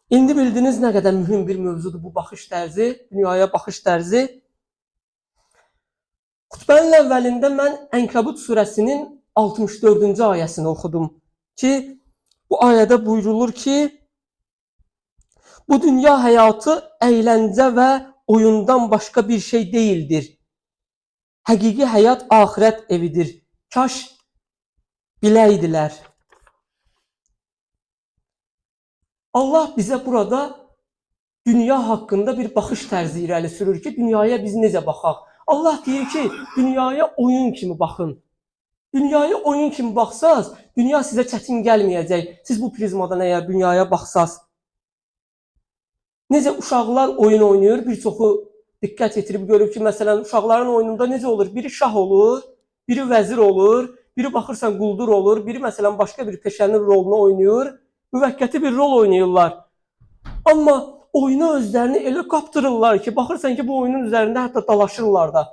İndi bildiniz nə qədər mühüm bir mövzudur bu baxış tərzi, dünyaya baxış tərzi. Xutbənin əvvəlində mən Ənkəbut surəsinin 64-cü ayəsini oxudum ki, bu ayədə buyurulur ki, bu dünya həyatı əyləncə və oyundan başqa bir şey deyildir. Həqiqi həyat axirət evidir. Kaş biləydilər. Allah bizə burada dünya haqqında bir baxış tərzi irəli sürür ki, dünyaya biz necə baxaq? Allah deyir ki, dünyaya oyun kimi baxın. Dünyaya oyun kimi baxsaz, dünya sizə çətin gəlməyəcək. Siz bu prizmadan əgər dünyaya baxsaz. Necə uşaqlar oyun oynayır, bir çoxu diqqət yetirib görüb ki, məsələn, uşaqların oyununda necə olur? Biri şah olur, biri vəzir olur, biri baxırsan quldur olur, biri məsələn başqa bir peşənin rolunu oynayır, müvəqqəti bir rol oynayırlar. Amma oyuna özlərini elə qapdırırlar ki, baxırsan ki, bu oyunun üzərində hətta dalaşırlar da.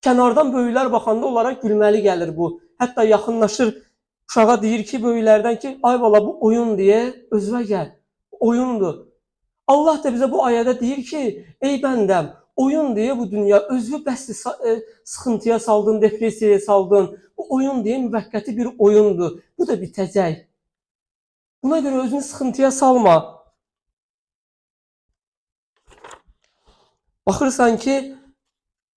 Kənardan böyüklər baxanda onlara gülməli gəlir bu. Hətta yaxınlaşır, uşağa deyir ki, böyüklərdən ki, ay bala bu oyun deyə, özünə gəl, oyundur. Allah da bizə bu ayədə deyir ki, ey bəndəm, oyun deyə bu dünya, özünü bəsli sıxıntıya saldın, depressiyaya saldın. Bu oyun deyə müvəqqəti bir oyundur. Bu da bitəcək. Buna görə özünü sıxıntıya salma. Baxırsan ki,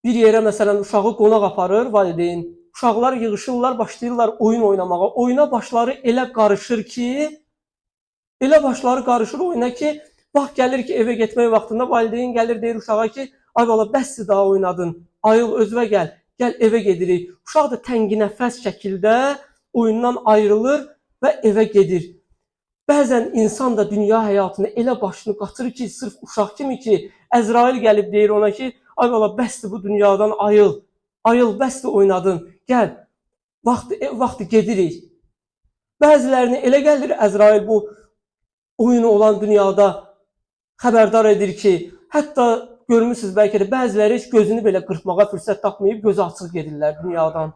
bir yerə məsələn uşağı qonaq aparır valideyn. Uşaqlar yığışırlar, başlayırlar oyun oynamağa. Oyuna başları elə qarışır ki, oyuna ki, vaxt gəlir ki, evə getmək vaxtında valideyn gəlir deyir uşağa ki, ay bala bəsdir daha oynadın. Ayıl özünə gəl, gəl evə gedirik. Uşaq da tənginəfəs şəkildə oyundan ayrılır və evə gedir. Bəzən insan da dünya həyatını elə başını qatır ki, sırf uşaq kimi ki, Əzrail gəlib deyir ona ki, ay bala bəsdir bu dünyadan ayıl. Ayıl bəsdir oynadın. Gəl. Vaxtı gedirik. Bəzilərini elə gəlir Əzrail bu oyunu olan dünyada xəbərdar edir ki, hətta görmüsünüz bəlkə də bəziləri heç gözünü belə qırpmağa fürsət tapmayıb gözü açıq gedirlər dünyadan.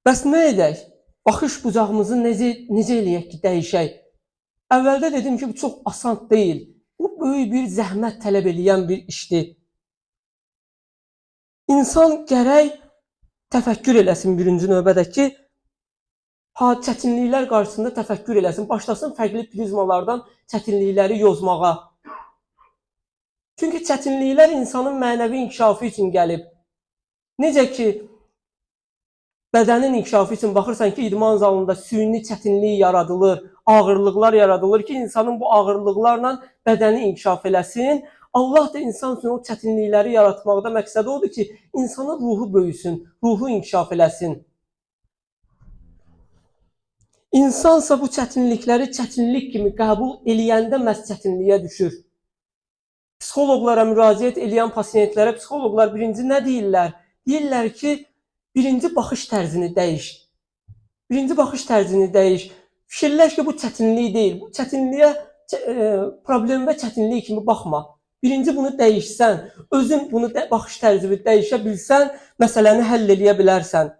Bəs nə edək? Baxış bucağımızı necə eləyək ki, dəyişək? Əvvəldə dedim ki, bu çox asan deyil. Bu böyük bir zəhmət tələb edən bir işdir. İnsan gərək təfəkkür eləsin birinci növbədə ki, çətinliklər qarşısında təfəkkür eləsin, başlasın fərqli prizmalardan çətinlikləri yozmağa. Çünki çətinliklər insanın mənəvi inkişafı üçün gəlib. Necə ki, bədənin inkişafı üçün baxırsan ki, idman zalında süni çətinlik yaradılır, ağırlıqlar yaradılır ki, insanın bu ağırlıqlarla bədəni inkişaf eləsin. Allah da insan üçün o çətinlikləri yaratmaqda məqsədi odur ki, insanın ruhu böyüsün, ruhu inkişaf eləsin. İnsansa bu çətinlikləri çətinlik kimi qəbul eləyəndə məhz çətinliyə düşür. Psixoloqlara müraciət eləyən pasientlərə psixoloqlar birinci nə deyirlər? Deyirlər ki, birinci baxış tərzini dəyiş. Birinci baxış tərzini dəyiş. Fikirləş ki, bu çətinlik deyil. Bu çətinliyə problem və çətinlik kimi baxma. Birinci bunu dəyişsən, özün bunu baxış tərzini dəyişə bilsən, məsələni həll eləyə bilərsən.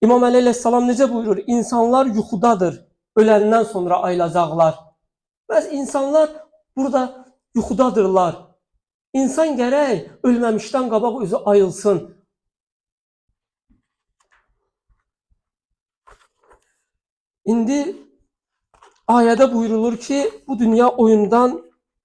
İmam Əli əleyhissalam necə buyurur? İnsanlar yuxudadır, öləndən sonra ayılacaqlar. Bəs insanlar burada yuxudadırlar. İnsan gərək ölməmişdən qabaq özü ayılsın. İndi ayədə buyurulur ki, bu dünya oyundan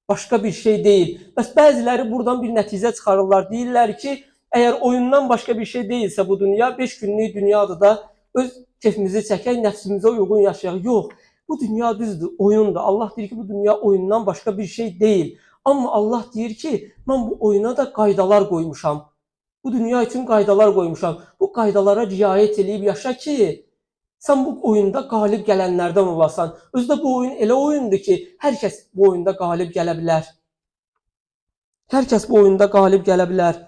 başqa bir şey deyil. Bəs bəziləri buradan bir nəticə çıxarırlar. Deyirlər ki, əgər oyundan başqa bir şey deyilsə bu dünya, 5 günlük dünyadır da öz keyfimizi çəkək, nəfsimizə uyğun yaşayaq. Yox, bu dünya düzdür, oyundur. Allah deyir ki, bu dünya oyundan başqa bir şey deyil. Amma Allah deyir ki, mən bu oyuna da qaydalar qoymuşam. Bu dünya üçün qaydalar qoymuşam. Bu qaydalara riayət edib yaşa ki, sən bu oyunda qalib gələnlərdən olasan. Özdə bu oyun elə oyundur ki, hər kəs bu oyunda qalib gələ bilər. Hər kəs bu oyunda qalib gələ bilər.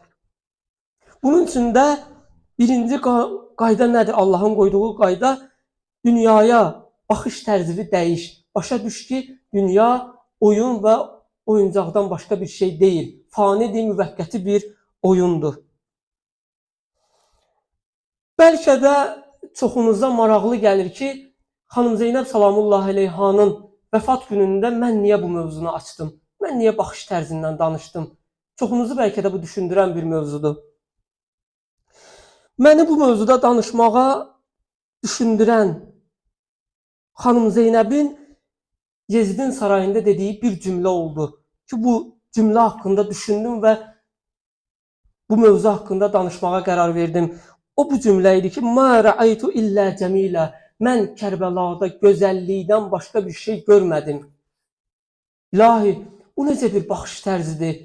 Bunun üçün də birinci qayda nədir? Allahın qoyduğu qayda dünyaya baxış tərzini dəyiş. Başa düş ki, dünya oyun və oyuncaqdan başqa bir şey deyil. Fanidir, müvəqqəti bir oyundur. Bəlkə də çoxunuza maraqlı gəlir ki, xanım Zeynəb salamullahi əleyhanın vəfat günündə mən niyə bu mövzunu açdım? Mən niyə baxış tərzindən danışdım? Çoxunuzu bəlkə də bu düşündürən bir mövzudur. Məni bu mövzuda danışmağa düşündürən xanım Zeynəbin Yezidin sarayında dediyi bir cümlə oldu ki, bu cümlə haqqında düşündüm və bu mövzu haqqında danışmağa qərar verdim. O bu cümlə idi ki, "Mə rəaytu illə cəmilə." Mən Kərbəlada gözəllikdən başqa bir şey görmədim. İlahi, bu necə bir baxış tərzidir?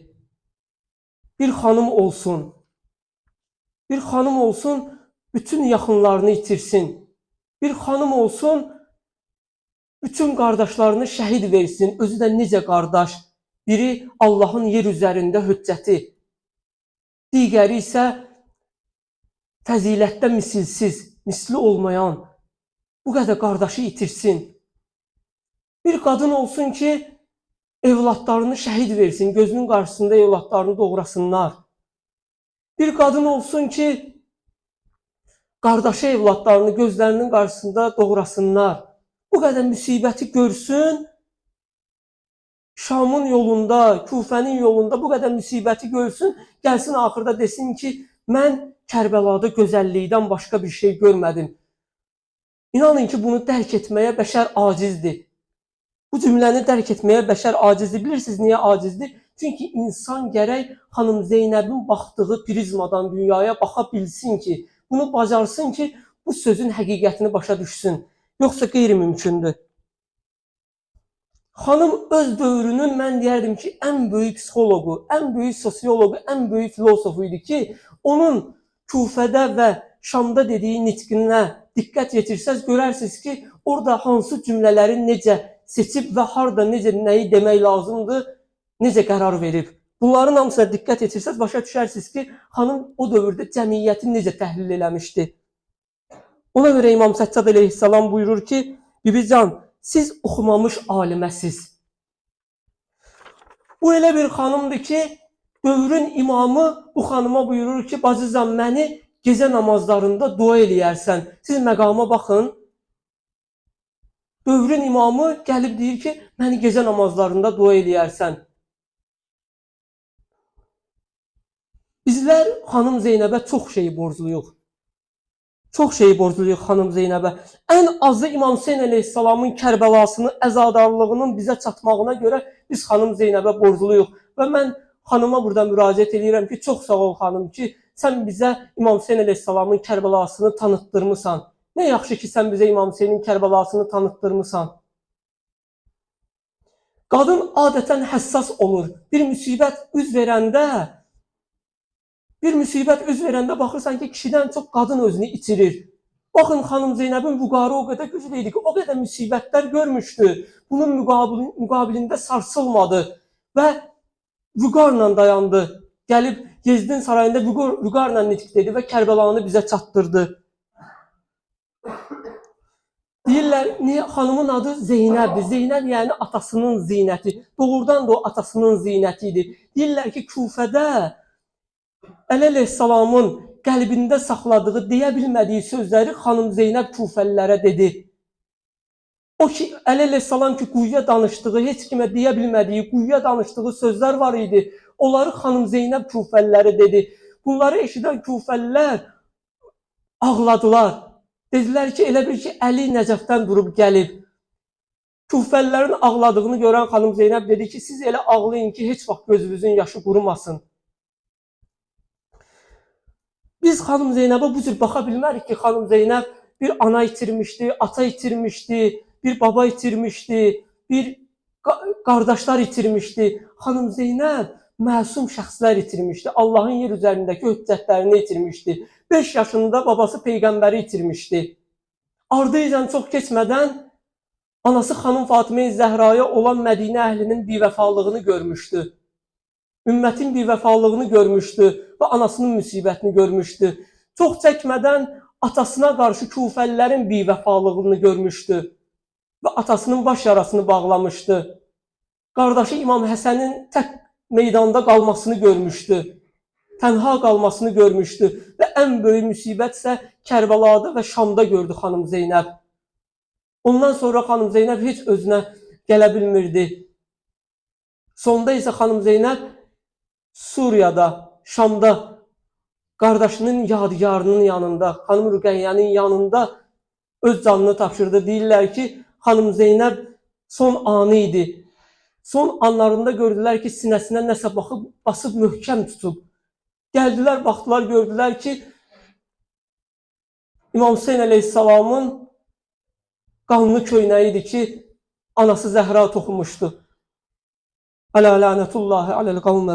Bir xanım olsun. Bir xanım olsun, bütün yaxınlarını itirsin. Bir xanım olsun, bütün qardaşlarını şəhid versin. Özü də necə qardaş? Biri Allahın yer üzərində hüccəti. Digəri isə fəzilətdə misilsiz, misli olmayan, bu qədər qardaşı itirsin. Bir qadın olsun ki, evladlarını şəhid versin, gözünün qarşısında evladlarını doğrasınlar. Bir qadın olsun ki, qardaşı evladlarını gözlərinin qarşısında doğrasınlar. Bu qədər müsibəti görsün, Şamın yolunda, Kufənin yolunda bu qədər müsibəti görsün, gəlsin axırda desin ki, mən Kərbəlada gözəllikdən başqa bir şey görmədim. İnanın ki, bunu dərk etməyə bəşər acizdir. Bu cümləni dərk etməyə bəşər acizdir. Bilirsiniz niyə acizdir? Çünki insan gərək xanım Zeynəbin baxdığı prizmadan dünyaya baxa bilsin ki, bunu bacarsın ki, bu sözün həqiqətini başa düşsün. Yoxsa qeyri-mümkündür. Xanım öz dövrünün, mən deyərdim ki, ən böyük psixoloqu, ən böyük sosioloqu, ən böyük filosofu idi ki, onun Kufədə və Şamda dediyi nitqinə diqqət yetirsəz, görərsiniz ki, orada hansı cümlələri necə seçib və harda necə nəyi demək lazımdır, necə qərar verib. Bunların hamısına diqqət yetirsəz, başa düşərsiniz ki, xanım o dövrdə cəmiyyəti necə təhlil eləmişdi. Ona görə İmam Səccad əleyhissalam buyurur ki, Bibican, siz oxumamış aliməsiz. Bu elə bir xanımdır ki, dövrün imamı bu xanıma buyurur ki, bacıcan, məni gecə namazlarında dua eləyərsən. Siz məqama baxın. Dövrün imamı gəlib deyir ki, məni gecə namazlarında dua eləyərsən. Bizlər xanım Zeynəbə çox şey borcluyuq. Çox şey borcluyuq xanım Zeynəbə. Ən azı İmam Hüseyn əleyhissalamın Kərbəlasını, əzadarlığının bizə çatmağına görə biz xanım Zeynəbə borcluyuq. Və mən xanıma burada müraciət edirəm ki, çox sağ ol xanım ki, sən bizə İmam Hüseyn əleyhissalamın Kərbəlasını tanıtdırmısan. Nə yaxşı ki, sən bizə İmam Hüseynin Kərbəlasını tanıtdırmısan. Qadın adətən həssas olur. Bir müsibət üz verəndə baxırsan ki, kişidən çox qadın özünü itirir. Baxın, xanım Zeynəbin vüqarı o qədər güclü idi ki, o qədər müsibətlər görmüşdü. Bunun müqabilində sarsılmadı və vüqarla dayandı. Gəlib Yezidin sarayında vüqarla nitq dedi və Kərbəlanı bizə çatdırdı. Deyirlər, xanımın adı Zeynəbdir. Zeynəb yəni atasının zinəti. Doğrudan da o atasının zinəti idi. Deyirlər ki, Kufədə Əli əleyhissalamın qəlbində saxladığı, deyə bilmədiyi sözləri xanım Zeynəb Kufəlilərə dedi. O ki, Əli əleyhissalam ki, quyuya danışdığı, heç kimə deyə bilmədiyi, quyuya danışdığı sözlər var idi. Onları xanım Zeynəb Kufəlilərə dedi. Bunları eşidən Kufəlilər ağladılar. Dedilər ki, elə bir ki, Əli Nəcəfdən durub gəlib. Kufəlilərin ağladığını görən xanım Zeynəb dedi ki, siz elə ağlayın ki, heç vaxt gözünüzün yaşı qurumasın. Biz xanım Zeynəbə bu cür baxa bilmərik ki, xanım Zeynəb bir ana itirmişdi, ata itirmişdi, bir baba itirmişdi, bir qardaşlar itirmişdi. Xanım Zeynəb məsum şəxslər itirmişdi. Allahın yer üzərindəki hüccətlərini itirmişdi. 5 yaşında babası peyğəmbəri itirmişdi. Ardıyla çox keçmədən anası xanım Fatimə-i Zəhraya olan Mədinə əhlinin bivəfalığını görmüşdü. Ümmətin bivəfalığını görmüşdü və anasının müsibətini görmüşdü. Çox çəkmədən atasına qarşı Kufəlilərin bivəfalığını görmüşdü və atasının baş yarasını bağlamışdı. Qardaşı İmam Həsənin tək meydanda qalmasını görmüşdü. Tənha qalmasını görmüşdü və ən böyük müsibət isə Kərbəlada və Şamda gördü xanım Zeynəb. Ondan sonra xanım Zeynəb heç özünə gələ bilmirdi. Sonda isə xanım Zeynəb Suriyada, Şamda qardaşının yadigarının yanında, xanım Rüqəyyənin yanında öz canını tapşırdı. Deyirlər ki, xanım Zeynəb son anı idi. Son anlarında gördülər ki, sinəsinə nəsə basıb möhkəm tutub. Gəldilər, baxdılar, gördülər ki, İmam Hüseyn əleyhissalamın qanlı köynəyidir ki, anası Zəhra toxumuşdu. Ələ lənətullahi aləl qavm.